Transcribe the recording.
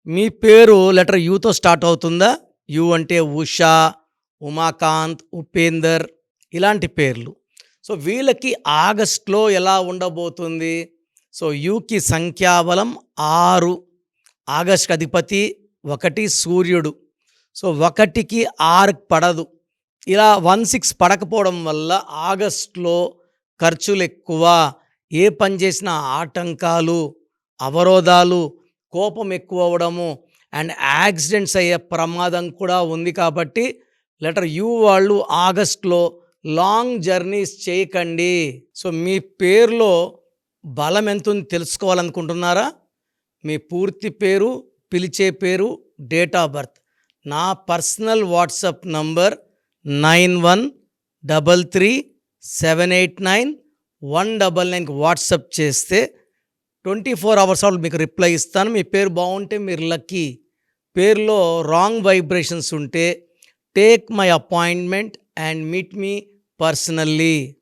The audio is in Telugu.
మీ పేరు లెటర్ యూతో స్టార్ట్ అవుతుందా? యు అంటే ఉషా, ఉమాకాంత్, ఉపేందర్ ఇలాంటి పేర్లు. సో, వీళ్ళకి ఆగస్ట్‌లో ఎలా ఉండబోతుంది? సో, యూకి సంఖ్యాబలం 6. ఆగస్ట్‌కి అధిపతి 1 సూర్యుడు. సో, 1కి 6కి పడదు. ఇలా 1, 6 పడకపోవడం వల్ల ఆగస్ట్‌లో ఖర్చులెక్కువ. ఏ పని చేసినా ఆటంకాలు, అవరోధాలు, కోపం ఎక్కువవ్వడము అండ్ యాక్సిడెంట్స్ అయ్యే ప్రమాదం కూడా ఉంది కాబట్టి లెటర్ యు వాళ్ళు ఆగస్ట్‌లో లాంగ్ జర్నీస్ చేయకండి. సో, మీ పేరులో బలం ఎంతుంది తెలుసుకోవాలనుకుంటున్నారా? మీ పూర్తి పేరు, పిలిచే పేరు, డేట్ ఆఫ్ బర్త్. నా పర్సనల్ వాట్సాప్ నంబర్ 9133789199కి వాట్సాప్ చేస్తే 24 అవర్స్ మీకు రిప్లై ఇస్తాను. మీ పేరు బాగుంటే మీరు లక్కీ. పేరులో రాంగ్ వైబ్రేషన్స్ ఉంటే take my appointment and meet me personally.